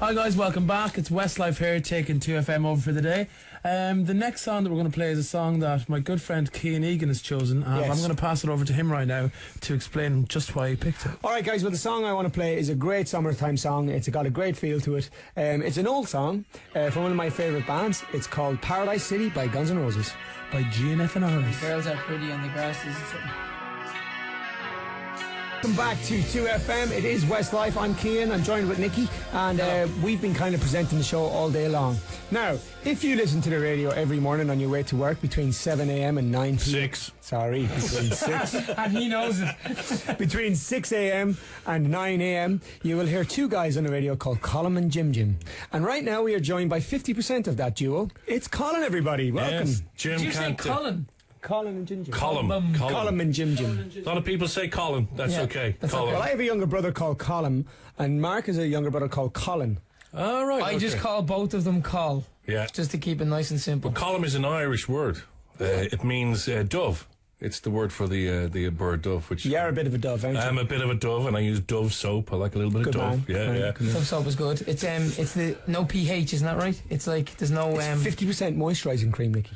Hi guys, welcome back. It's Westlife here, taking 2FM over for the day. The next song that we're going to play is a song that my good friend Cian Egan has chosen, and I'm going to pass it over to him right now to explain just why he picked it. Alright guys, well the song I want to play is a great summertime song. It's got a great feel to it. It's an old song from one of my favourite bands. It's called Paradise City by Guns N' Roses. By GNF and Iris. The girls are pretty and the grass is... Welcome back to 2FM. It is Westlife. I'm Cian. I'm joined with Nikki, and we've been kind of presenting the show all day long. Now, if you listen to the radio every morning on your way to work between 7 a.m. and 9 p.m. 6. Sorry, between 6. And he knows it. Between 6 a.m. and 9 a.m. you will hear two guys on the radio called Colin and Jim. And right now we are joined by 50% of that duo. It's Colin, everybody. Welcome. Yes, Jim. Did you say Colin? Colin and Jim. Colin and Jim. A lot of people say Colin. That's okay. That's Colin. Well, I have a younger brother called Colin, and Mark has a younger brother called Colin. All right. I just call both of them Col. Yeah. Just to keep it nice and simple. Well, Colin is an Irish word. It means dove. It's the word for the bird dove. Which you're a bit of a dove, aren't you? I'm a bit of a dove, and I use Dove soap. I like a little bit of Dove. Man. Yeah. Dove soap is good. It's the no pH, isn't that right? It's like there's no 50% moisturising cream, Nicky.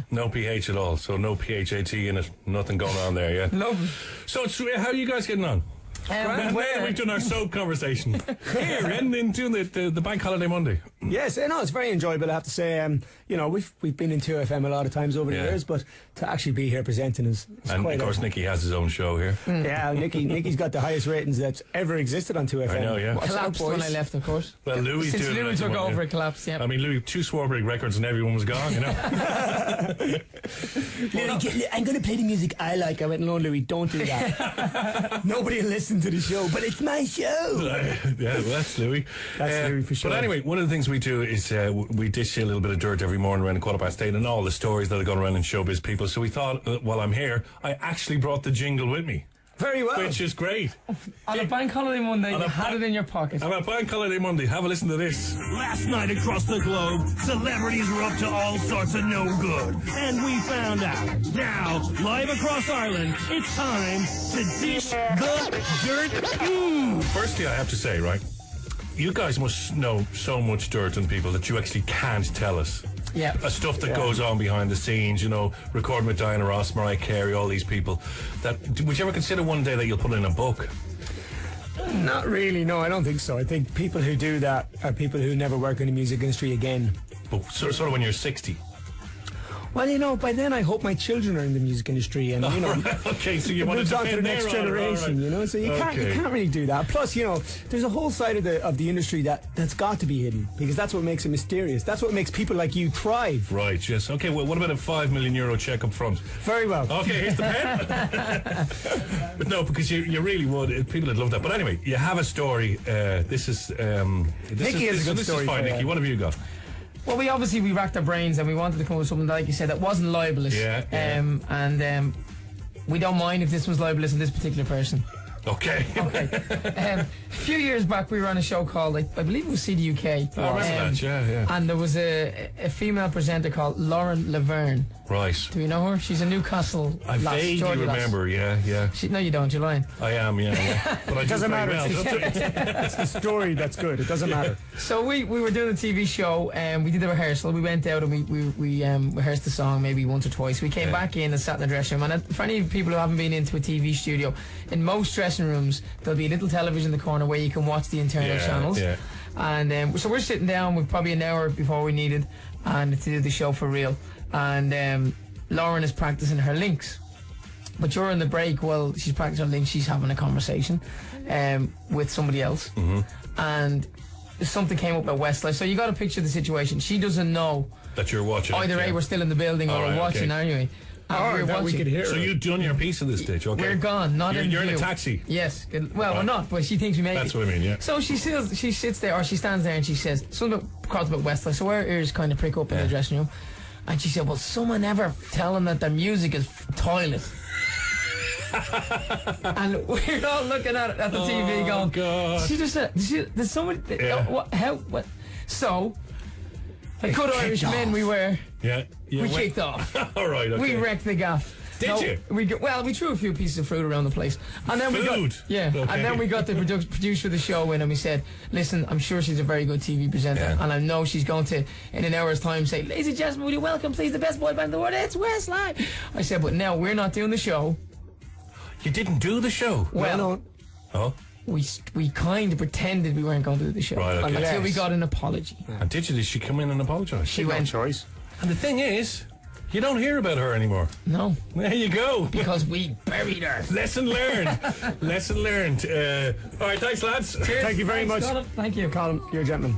No pH at all. So no PHAT in it. Nothing going on there. Yeah. Lovely. So how are you guys getting on? We've done our soap conversation here and doing the bank holiday Monday. Yes, no, it's very enjoyable. I have to say, we've been in 2FM a lot of times over the years, but to actually be here presenting is and quite. Of course, Nicky has his own show here. Yeah, Nicky's got the highest ratings that's ever existed on 2FM. I know, yeah. Collapsed when I left, of course. Well, Louis since Louis took over, it collapsed. Yeah. I mean, Louis 2 Swarbrick records and everyone was gone. You know. Louis, I'm going to play the music I like. I went, no, Louis, don't do that. Nobody will listen to the show, but it's my show. Yeah, well, that's Louis. That's Louis for sure. But anyway, one of the things we do is we dish you a little bit of dirt every morning around 8:15 and all the stories that are going around in showbiz people. So we thought, while I'm here, I actually brought the jingle with me. Very well. Which is great. On a bank holiday Monday, you had it in your pocket. On a bank holiday Monday, have a listen to this. Last night across the globe, celebrities were up to all sorts of no good. And we found out. Now, live across Ireland, it's time to dish the dirt. Firstly, I have to say, right, you guys must know so much dirt on people that you actually can't tell us. Yeah. Stuff that goes on behind the scenes, recording with Diana Ross, Mariah Carey, all these people. Would you ever consider one day that you'll put in a book? Not really, no, I don't think so. I think people who do that are people who never work in the music industry again. But sort of when you're 60. Well, by then I hope my children are in the music industry, and okay, so you want to on to the next generation, right. So you can't really do that. Plus, there's a whole side of the industry that's got to be hidden, because that's what makes it mysterious. That's what makes people like you thrive. Right. Yes. Okay. Well, what about a €5 million check up front? Very well. Okay. Here's the pen. But no, because you really would. People would love that. But anyway, you have a story. This is fine, Nicky. What have you got? Well, we racked our brains and we wanted to come up with something, like you said, that wasn't libelous. Yeah. And we don't mind if this was libelous in this particular person. Okay. A few years back, we were on a show called, I believe it was CDUK. I remember that, yeah. And there was a female presenter called Lauren Laverne. Right. Do you know her? She's a Newcastle I vaguely remember, yeah. No, you don't, you're lying. I am, yeah. But it doesn't matter. It's the story that's good. It doesn't matter. So we were doing a TV show, and we did the rehearsal. We went out and we rehearsed the song maybe once or twice. We came back in and sat in the dressing room. And for any people who haven't been into a TV studio, in most dressing rooms, there'll be a little television in the corner where you can watch the internal channels. Yeah. And so we're sitting down with probably an hour before we needed, and to do the show for real. And Lauren is practicing her links. But during the break, while she's practicing her links, she's having a conversation with somebody else. And something came up at Westlife. So you got to picture the situation. She doesn't know that you're watching. Either A, we're still in the building, or we're watching anyway. We could hear. So you've done your piece at this stage, okay? We're gone, you're in a taxi. Yes. Well, we're not, but she thinks we made That's what I mean, yeah. So she sits there, or she stands there, and she says something across about Westlife. So our ears kind of prick up in the dressing room. And she said, well, someone ever tell them that their music is toilet. And we're all looking at the TV going, God. She just said, did somebody, what? So, the good Irish men we were, we kicked off. All right, okay. We wrecked the gaff. Did you? We threw a few pieces of fruit around the place, and then Food? and then we got the producer of the show in, and we said, "Listen, I'm sure she's a very good TV presenter, and I know she's going to, in an hour's time, say, ladies and gentlemen, will you welcome, please, the best boy band in the world? It's Westlife." I said, "But now we're not doing the show." You didn't do the show? Well, No. Oh. we kind of pretended we weren't going to do the show, Right, okay. until we got an apology. And did she come in and apologise? She went, choice. And the thing is, you don't hear about her anymore. "No, There you go. because we buried her." Lesson learned. Lesson learned. All right, thanks, lads. Thank you very much. Thank you. Colin, you're a gentleman.